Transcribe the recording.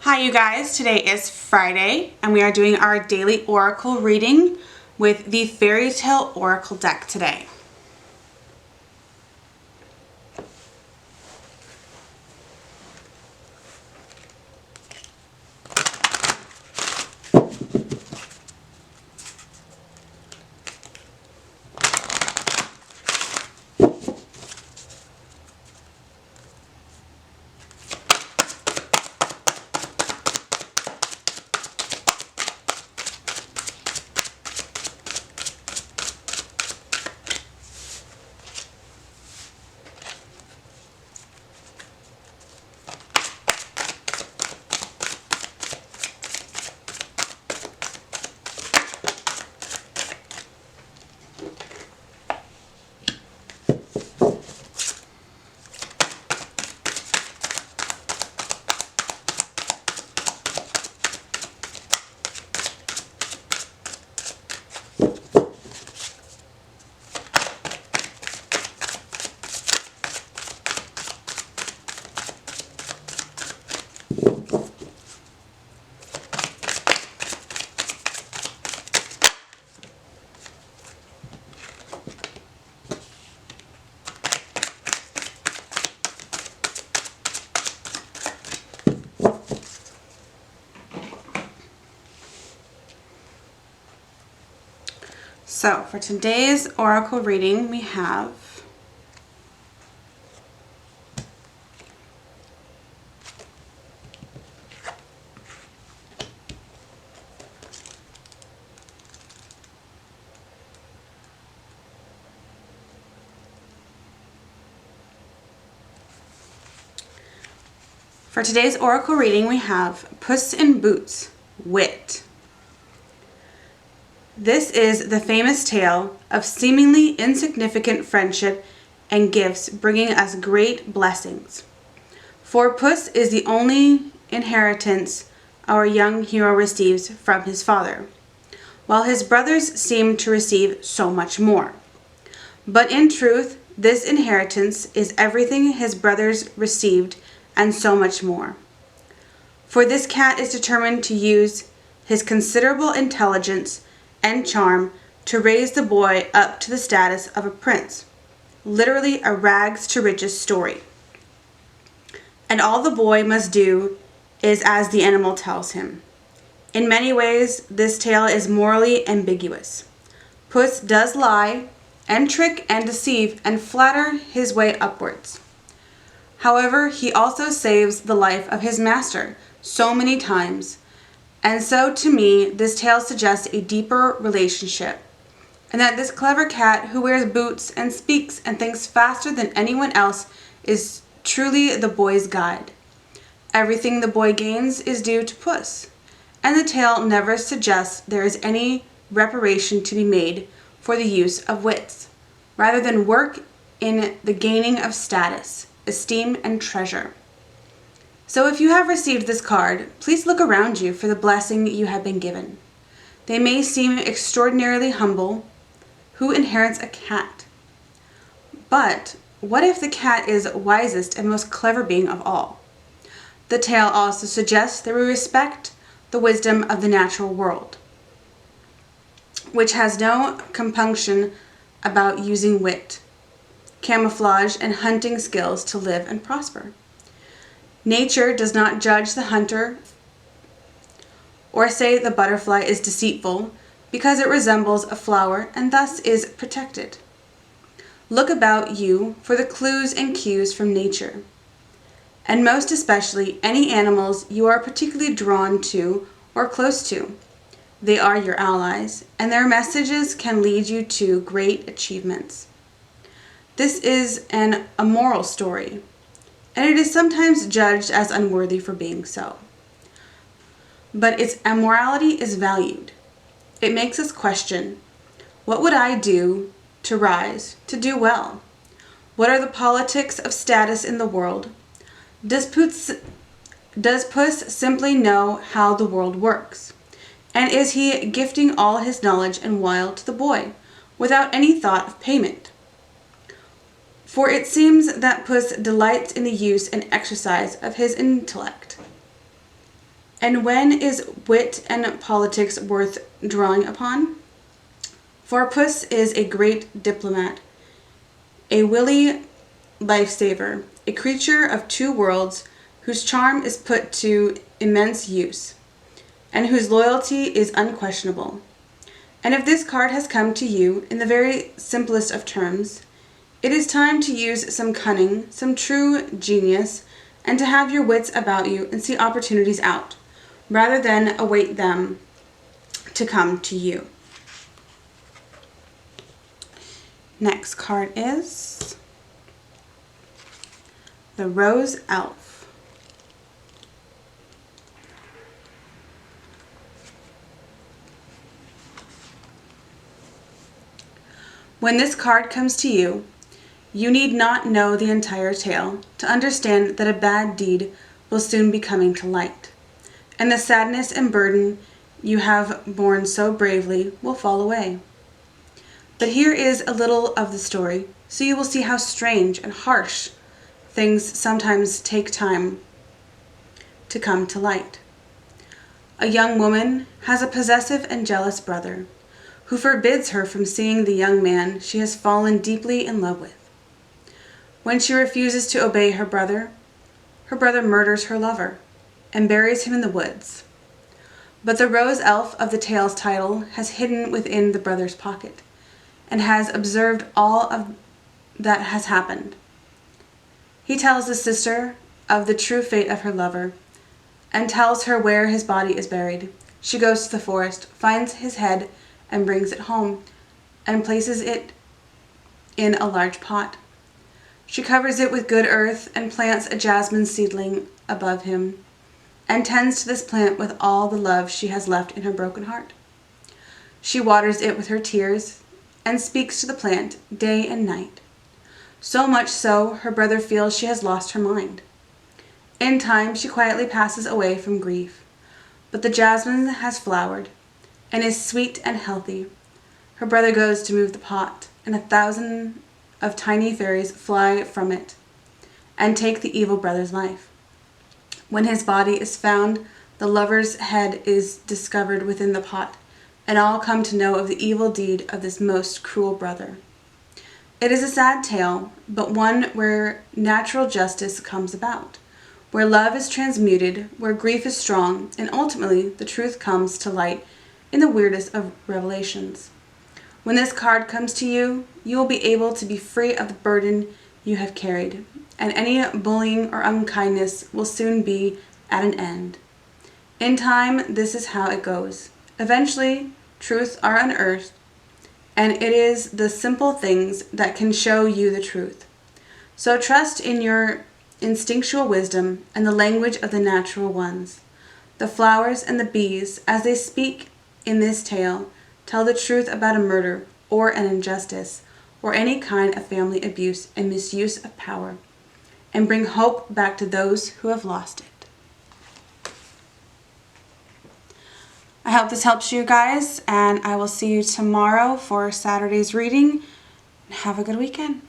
Hi you guys, today is Friday and we are doing our daily oracle reading with the Faerytale oracle deck today. So for today's oracle reading we have Puss in Boots, Wit. This is the famous tale of seemingly insignificant friendship and gifts bringing us great blessings. For Puss is the only inheritance our young hero receives from his father, while his brothers seem to receive so much more. But in truth, this inheritance is everything his brothers received and so much more. For this cat is determined to use his considerable intelligence and charm to raise the boy up to the status of a prince, literally a rags to riches story. And all the boy must do is as the animal tells him. In many ways, this tale is morally ambiguous. Puss does lie and trick and deceive and flatter his way upwards. However, he also saves the life of his master so many times. And so, to me, this tale suggests a deeper relationship, and that this clever cat who wears boots and speaks and thinks faster than anyone else is truly the boy's guide. Everything the boy gains is due to Puss, and the tale never suggests there is any reparation to be made for the use of wits, rather than work in the gaining of status, esteem, and treasure. So if you have received this card, please look around you for the blessing you have been given. They may seem extraordinarily humble. Who inherits a cat? But what if the cat is wisest and most clever being of all? The tale also suggests that we respect the wisdom of the natural world, which has no compunction about using wit, camouflage, and hunting skills to live and prosper. Nature does not judge the hunter or say the butterfly is deceitful because it resembles a flower and thus is protected. Look about you for the clues and cues from nature, and most especially any animals you are particularly drawn to or close to. They are your allies, and their messages can lead you to great achievements. This is an immoral story, and it is sometimes judged as unworthy for being so. But its immorality is valued. It makes us question, what would I do to rise, to do well? What are the politics of status in the world? Does Puss simply know how the world works? And is he gifting all his knowledge and wile to the boy, without any thought of payment? For it seems that Puss delights in the use and exercise of his intellect. And when is wit and politics worth drawing upon? For puss is a great diplomat, a wily lifesaver, a creature of two worlds whose charm is put to immense use, and whose loyalty is unquestionable. And if this card has come to you in the very simplest of terms, it is time to use some cunning, some true genius, and to have your wits about you and see opportunities out, rather than await them to come to you. Next card is the Rose Elf. When this card comes to you, you need not know the entire tale to understand that a bad deed will soon be coming to light, and the sadness and burden you have borne so bravely will fall away. But here is a little of the story, so you will see how strange and harsh things sometimes take time to come to light. A young woman has a possessive and jealous brother who forbids her from seeing the young man she has fallen deeply in love with. When she refuses to obey her brother murders her lover and buries him in the woods. But the Rose Elf of the tale's title has hidden within the brother's pocket and has observed all of that has happened. He tells the sister of the true fate of her lover and tells her where his body is buried. She goes to the forest, finds his head, and brings it home and places it in a large pot. She covers it with good earth and plants a jasmine seedling above him and tends to this plant with all the love she has left in her broken heart. She waters it with her tears and speaks to the plant day and night. So much so, her brother feels she has lost her mind. In time, she quietly passes away from grief, but the jasmine has flowered and is sweet and healthy. Her brother goes to move the pot, and 1,000 of tiny fairies fly from it and take the evil brother's life. When his body is found, the lover's head is discovered within the pot, and all come to know of the evil deed of this most cruel brother. It is a sad tale, but one where natural justice comes about, where love is transmuted, where grief is strong, and ultimately the truth comes to light in the weirdest of revelations. When this card comes to you, you will be able to be free of the burden you have carried, and any bullying or unkindness will soon be at an end. In time, this is how it goes. Eventually, truths are unearthed, and it is the simple things that can show you the truth. So trust in your instinctual wisdom and the language of the natural ones. The flowers and the bees, as they speak in this tale, tell the truth about a murder or an injustice or any kind of family abuse and misuse of power, and bring hope back to those who have lost it. I hope this helps you guys, and I will see you tomorrow for Saturday's reading. Have a good weekend.